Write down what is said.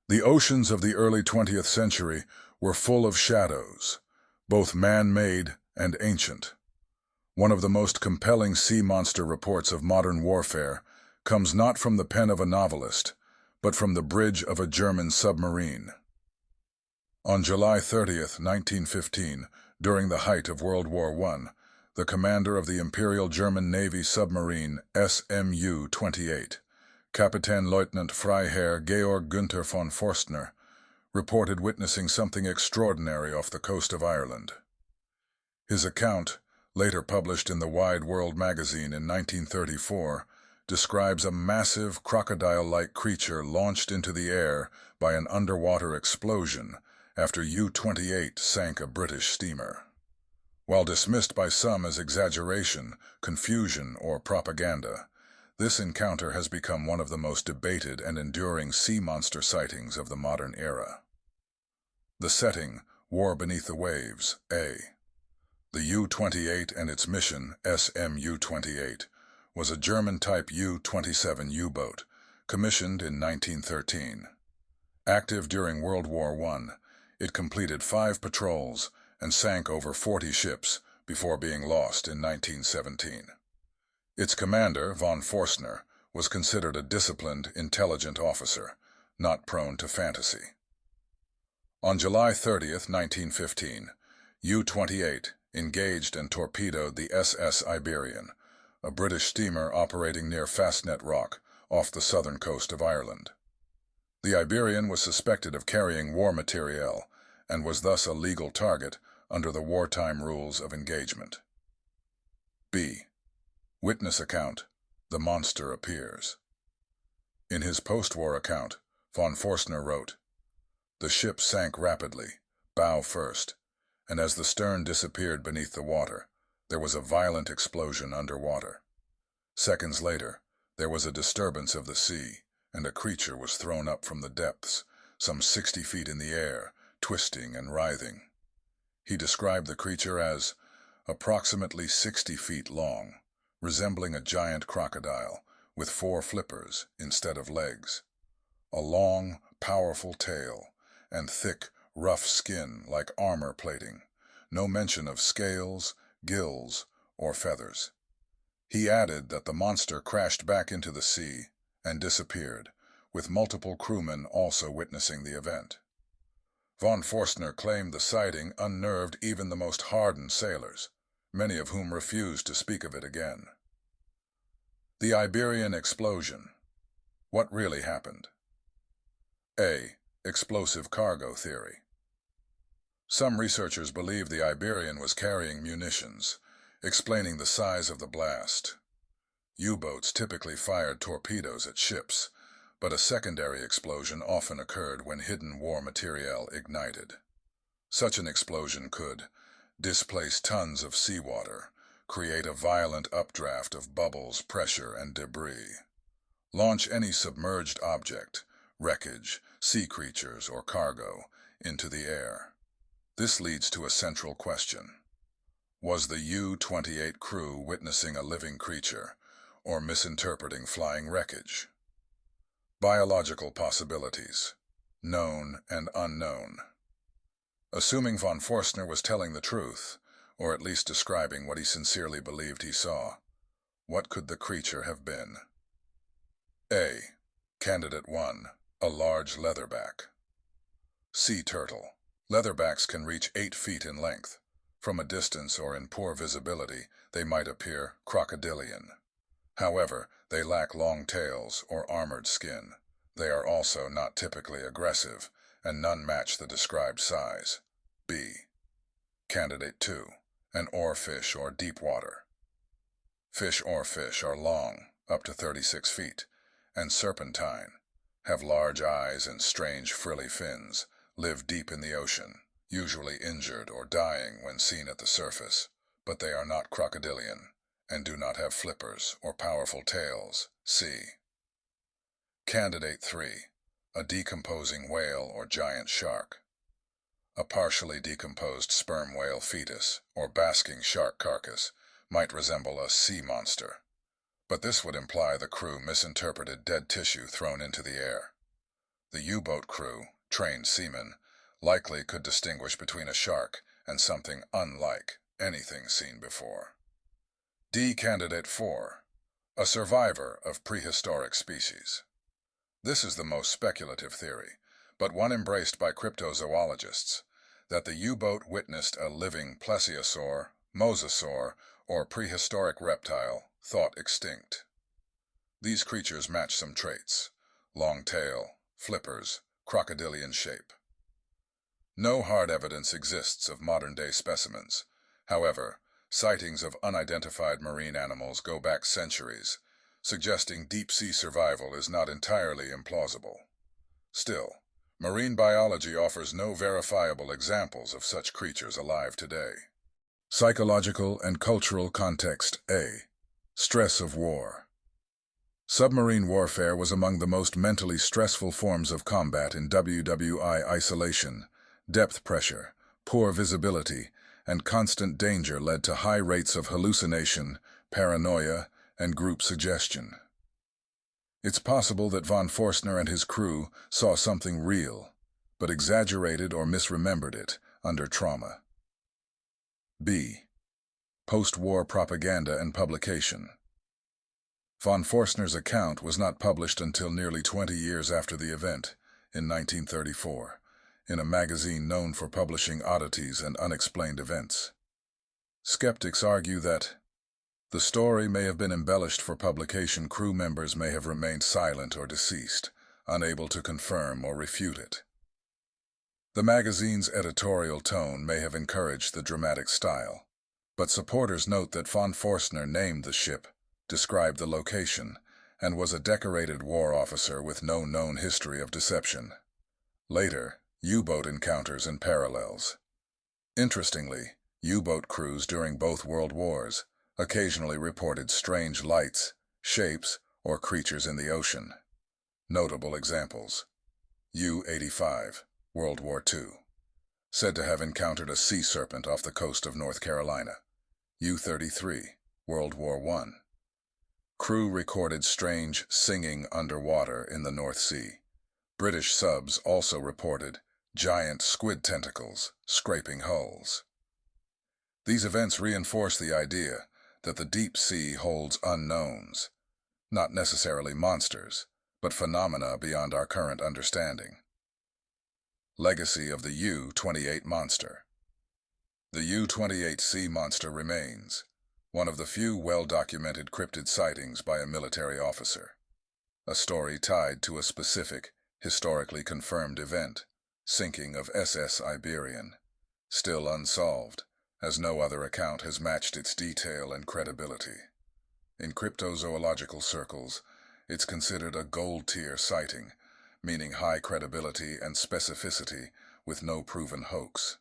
The oceans of the early 20th century were full of shadows, both man-made and ancient. One of the most compelling sea monster reports of modern warfare comes not from the pen of a novelist, but from the bridge of a German submarine. On July 30th, 1915, during the height of World War I, the commander of the Imperial German Navy submarine SMU-28, Kapitänleutnant Freiherr Georg Günther von Forstner, reported witnessing something extraordinary off the coast of Ireland. His account, later published in the Wide World magazine in 1934, describes a massive crocodile-like creature launched into the air by an underwater explosion after U-28 sank a British steamer. While dismissed by some as exaggeration, confusion, or propaganda, this encounter has become one of the most debated and enduring sea monster sightings of the modern era. The setting, War Beneath the Waves, A. The U-28 and its mission, SMU-28, was a German-type U-27 U-boat, commissioned in 1913. Active during World War I, it completed 5 patrols and sank over 40 ships before being lost in 1917. Its commander, von Forstner, was considered a disciplined, intelligent officer, not prone to fantasy. On July 30th, 1915, U-28 engaged and torpedoed the SS Iberian, a British steamer operating near Fastnet Rock, off the southern coast of Ireland. The Iberian was suspected of carrying war materiel and was thus a legal target under the wartime rules of engagement. B. Witness account, The Monster Appears. In his post-war account, von Forstner wrote, "The ship sank rapidly, bow first, and as the stern disappeared beneath the water, there was a violent explosion underwater. Seconds later, there was a disturbance of the sea, and a creature was thrown up from the depths, some 60 feet in the air, twisting and writhing. He described the creature as approximately 60 feet long, resembling a giant crocodile, with 4 flippers instead of legs, a long, powerful tail, and thick, rough skin like armor plating, no mention of scales, gills, or feathers." He added that the monster crashed back into the sea and disappeared, with multiple crewmen also witnessing the event. Von Forstner claimed the sighting unnerved even the most hardened sailors, many of whom refused to speak of it again. The Iberian explosion. What really happened? A. Explosive cargo theory. Some researchers believe the Iberian was carrying munitions, explaining the size of the blast. U-boats typically fired torpedoes at ships, but a secondary explosion often occurred when hidden war materiel ignited. Such an explosion could displace tons of seawater, create a violent updraft of bubbles, pressure, and debris, launch any submerged object, wreckage, sea creatures, or cargo, into the air. This leads to a central question. Was the U-28 crew witnessing a living creature, or misinterpreting flying wreckage? Biological possibilities, known and unknown. Assuming von Forstner was telling the truth, or at least describing what he sincerely believed he saw, what could the creature have been? A. Candidate 1. A large leatherback. Sea turtle. Leatherbacks can reach 8 feet in length. From a distance or in poor visibility, they might appear crocodilian. However, they lack long tails or armored skin. They are also not typically aggressive, and none match the described size. B. Candidate 2. An oarfish or deep water. Fish oarfish are long, up to 36 feet, and serpentine, have large eyes and strange frilly fins, live deep in the ocean, usually injured or dying when seen at the surface, but they are not crocodilian, and do not have flippers or powerful tails. C. Candidate 3. A decomposing whale or giant shark. A partially decomposed sperm whale fetus or basking shark carcass might resemble a sea monster, but this would imply the crew misinterpreted dead tissue thrown into the air. The U-boat crew, trained seamen, likely could distinguish between a shark and something unlike anything seen before. D. Candidate 4. A survivor of prehistoric species. This is the most speculative theory, but one embraced by cryptozoologists, that the U-boat witnessed a living plesiosaur, mosasaur, or prehistoric reptile thought extinct. These creatures match some traits: long tail, flippers, crocodilian shape. No hard evidence exists of modern-day specimens. However, sightings of unidentified marine animals go back centuries, suggesting deep-sea survival is not entirely implausible. Still, marine biology offers no verifiable examples of such creatures alive today. Psychological and cultural context. A. Stress of war. Submarine warfare was among the most mentally stressful forms of combat in WWI. Isolation, depth pressure, poor visibility, and constant danger led to high rates of hallucination, paranoia, and group suggestion. It's possible that von Forstner and his crew saw something real, but exaggerated or misremembered it under trauma. B. Post-war propaganda and publication. Von Forstner's account was not published until nearly 20 years after the event, in 1934, in a magazine known for publishing oddities and unexplained events. Skeptics argue that the story may have been embellished for publication. Crew members may have remained silent or deceased, unable to confirm or refute it. The magazine's editorial tone may have encouraged the dramatic style, but supporters note that von Forstner named the ship, described the location, and was a decorated war officer with no known history of deception. Later, U-boat encounters and parallels. Interestingly, U-boat crews during both World Wars occasionally reported strange lights, shapes, or creatures in the ocean. Notable examples: U-28, World War II, said to have encountered a sea serpent off the coast of North Carolina. U-33, World War I. Crew recorded strange singing underwater in the North Sea. British subs also reported giant squid tentacles scraping hulls. These events reinforce the idea that the deep sea holds unknowns, not necessarily monsters, but phenomena beyond our current understanding. Legacy of the U-28 monster. The U-28 sea monster remains one of the few well-documented cryptid sightings by a military officer. A story tied to a specific, historically confirmed event, sinking of SS Iberian, still unsolved, as no other account has matched its detail and credibility. In cryptozoological circles, it's considered a gold-tier sighting, meaning high credibility and specificity with no proven hoax.